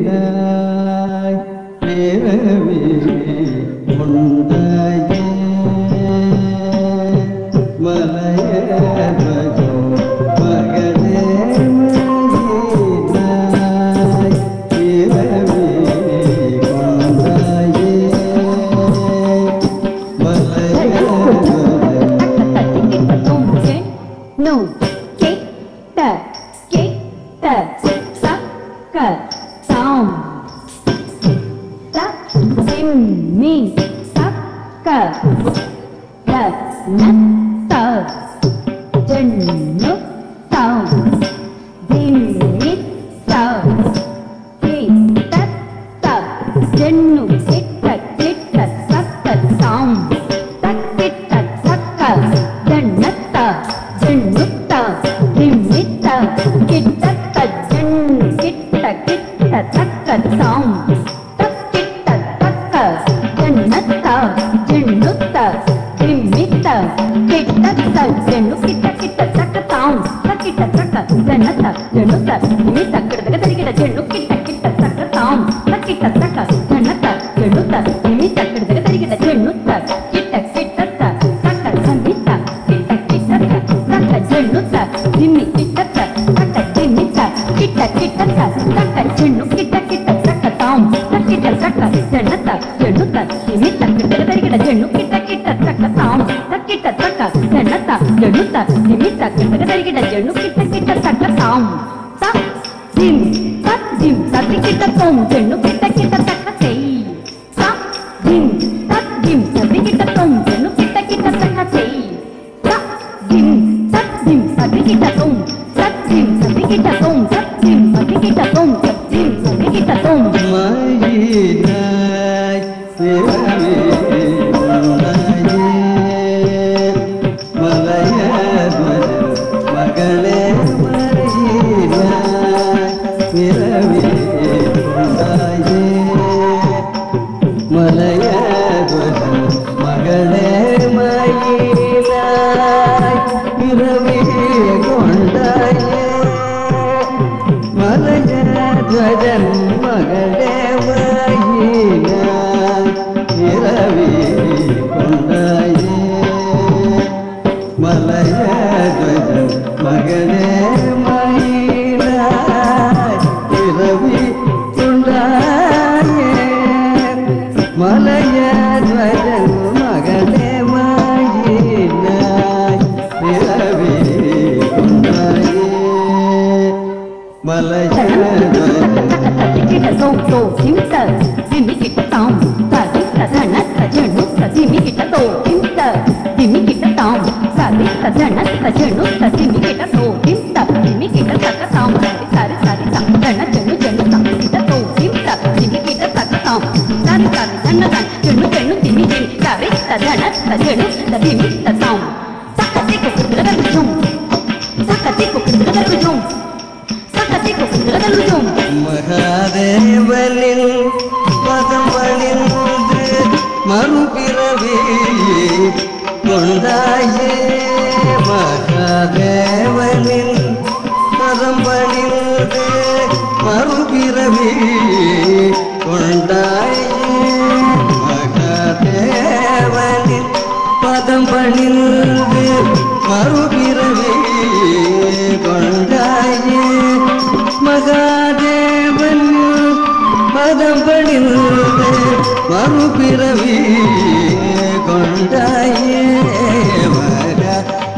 மலையினாய் பிறவி உண்டாயே மலையோ மகளே மலையினாய் பிறவி உண்டாயே மலையோ No, kita, saka, tom, tak, simi, saka, da, natta, jennu, tom, dimit, tom, kita, ta, jennu, kita, saka, tom, tak, kita, saka, jannata. Nutta, dimita, kitta, jen, kitta, takka, tom, takkitta, takka, jannata, jennutta, dimita, kitta, jennu, kitta, takka, tom, takkitta, takka, jannata, jennutta, dimita, kitta, jennu, kitta, takka, tom, takkitta, takka, jannata, jennutta, dimita, kitta, jennutta, kitta, takka, jannita, Jennuta, dimmi kittata, takka dimita, kitta, takka jennu, kitta, takka tom, takkitta, takka jannata, jennuta, dimita, kitta, jennu, kitta, takka tom, takkitta, takka jannata, jennuta, dimita, kitta, jennu, kitta, takka tom, tak dim, kitta tom, jennu, kitta, takka sei, tak dim, kitta tom, jennu, kitta, takka sei, tak dim. Kita tum, satim, kita tum, satim, kita tum, satim, kita tum. Mayinai, piawi undaye, malayadwaj, magale mayinai, piawi undaye, malayadwaj, magale mayinai, piawi Malayadhwajan மகளே மயினாய் இரவி கொண்டாயே மலையத்வஜன் மகளே மயினாய் இரவி கொண்டாயே மலையத்வஜன் மகளே மயினாய் இரவி கொண்டாயே Kita tom, timta, dimmi kita tom, sadista jannata, jennuta, dimmi kita tom, timta, dimmi kita tom, sadista jannata, jennuta, dimmi kita tom, timta, dimmi kita takka tom, sari tom, janna jennu kita tom, timta, dimmi kita takka tom, sari jannata, jennu dimmi kita, sadista jannata, jennuta, dimmi kita tom, takka tikku kudradalujum, takka tikku kudradalujum. மகாதேவனின் பதம் வழிந்து மறுபிறவி கொண்டாயே மகாதேவனின் பதம் வழிந்து மறுபிறவி கொண்டாயே மகாதேவனின் பதம் பணிந்து மறுபிறவி கொண்டாயே மகாதேவன் பதம் பணிந்து மறுபிறவி கொண்டாயே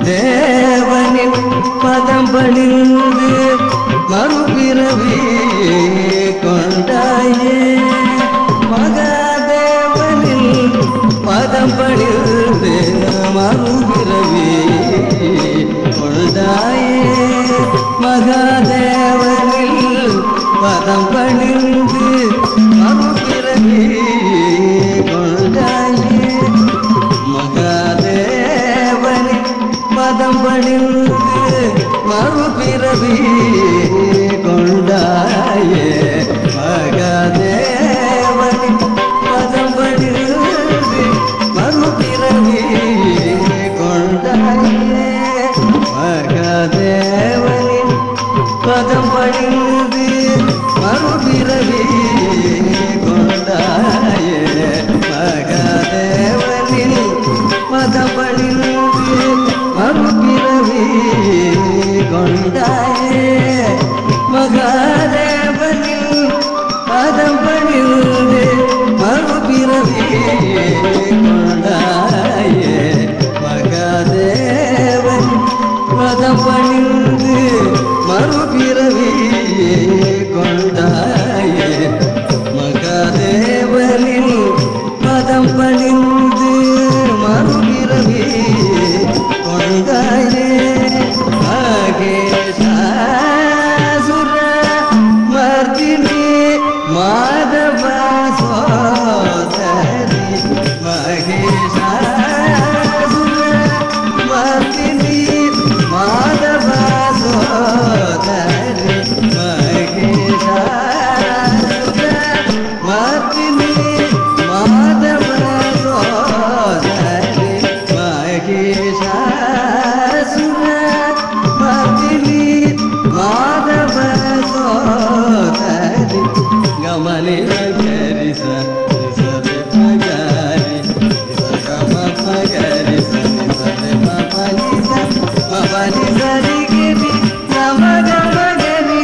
மகாதேவனின் பதம் பணிந்து மறுபிறவி கொண்டாயே மகாதேவனின் பதம் பணிந்து மறுபிறவி கொண்டாயே மகாதேவனில் பதம் பணிந்து மறுபிறவி கொண்டாயே மகாதேவனில் பதம் பணிந்து மறுபிறவி கொண்டாயே மகாதேவனில் பதம் பணிந்து மறுபிறவி கொண்டாயே மகாதேவனில் பதம் படிந்து மறுபிறவி கொண்டாயே மகாதேவனில் பதம் படிந்து மறுபிறவி கொண்டாயே மகாதேவனில் பதம் படிந்து மறுபிறவி கொண்டாயே மகாதேவன் பதம் பணிந்து மறுபிறவி கொண்டாயே மகாதேவனில் பதம் பணிந்து மறுபிறவி கொண்டாயே மகேஷாசுர மர்தினி மாதவ சோதரி மகேஷாசுர மர்தினி மாதவ சோதரி மகேஷாசுர மர்தினி மாதவ சோதரி மகேஷாசுர மர்தினி மாதவ சோதரி ಗಮನೆ ಗರಿ ಸರಿ ಮಗರಿ ಗಮ ಮಗರಿ ಸರಿ ಮಪನಿ ಮಪನಿ ಸರಿ ಗಿರಿ ಗಮ ಗಮ ಗರಿ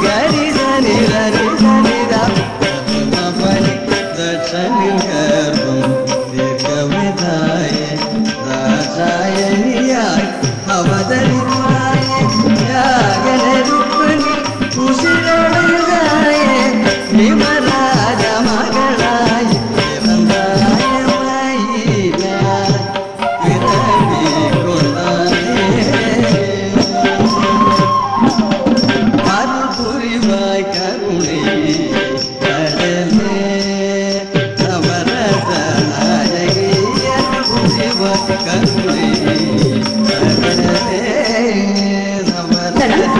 ಗರಿ ಸರಿ ರರಿ ಸರಿ ದ ಮಪನಿ ದರ್ಶನಿ ಗರ್ಭಂ ದೀರ್ಘವಿದಾಯ ರಾಜಾಯನಿಯಾಯ ಅವತರಿತಾಯ ಯಾಗನ ರೂಪನಿ ಉಸಿರೊಳಗಾಯ ನಿಮರಾಜ ಮಗಳಾಯ ನಿರಂದಾಯ ಮೈಲ ವಿರವಿ ಕೊಲಾಯ ಮರುಪುರಿವಾಯ ಕರುಣೆ ಕಡಲೆ ನವರಸ ನಾಯಕಿಯ ಪುರಿವಾಯ ಕರುಣೆ ಕಡಲೆ ನವರಸ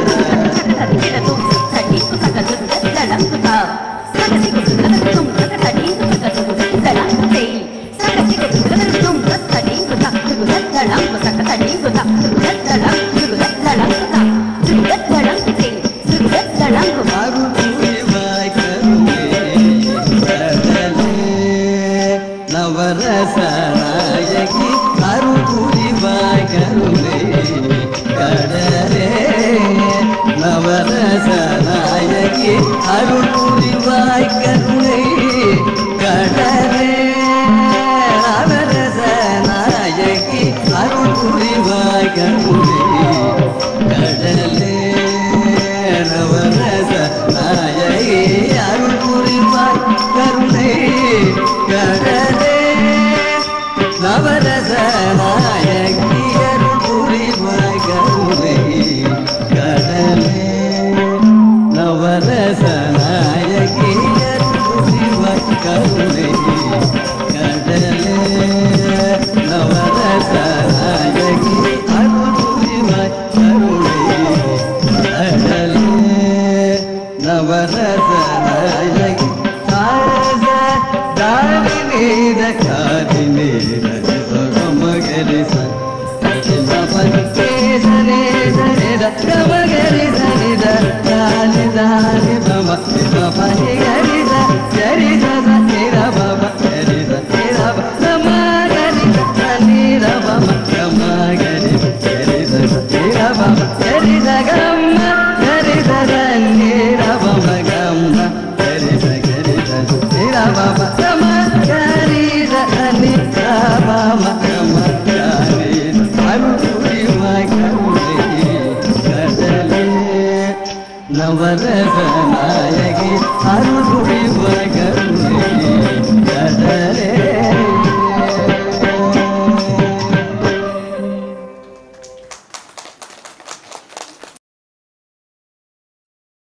ನವರಸನಾಯಕಿ ಅರುಪುರಿವಾಯ ಕರುಣೆ ಕಡಲೆ ನವರಸನಾಯಕಿ ಅರುಪುರಿವಾಯ ಕರುಣೆ ಕಡಲೆ ನವರಸನಾಯಕಿ ಅರುಪುರಿವಾಯ ಕರುಣೆ ಕಡಲೆ ನವರಸನಾಯಕಿ ಅರುಪುರಿವಾಯ ಕರುಣೆ ಕಡಲೆ ನವರಸನಾಯಕಿ ಅರುಪುರಿವಾಯ ಕರುಣೆ ಕಡಲೆ ನವರಸನಾಯಕಿ ಅರುಪುರಿವಾಯ ಕರುಣೆ ಕಡಲೆ ನವರಸನಾಯಕಿ ಅರುಪುರಿವಾಯ ಕರುಣೆ ಕಡಲೆ ನವರಸನಾಯಕಿ ಕಾರಸ ದಾರಿನೇದ ಕಾರಿನೇದ ಮಗರಿ ಸನೆ ಗಮಗರಿ ಸನಿದ ದಾನಿ ದಾನಿ ಬಮ ಪನಿ ಗರಿ ಗರಿ ಸೀರ ಬಮ ಗರಿ ಸೀರ ಬಮ ಗರಿ ಸೀರ ಬಮ ಗಮ ಗರಿ ಗರಿ ಸೀರ ಬಮ ಗರಿ ಗಮ್ಮ ಗರಿ ನೀರ ಬಮ ಗಮ್ಮ ಗರಿ ಸೀರ ಬಮ ಗಮ ಗರಿ ನೀರ ಬಮ ಗಮ ಗರಿ ಅರುಪುರಿವಾಯ ಕರುಣೆ ಕಡಲೆ ನವರಸನಾಯಕಿ ಅರುಪುರಿವಾಯ ಕರುಣೆ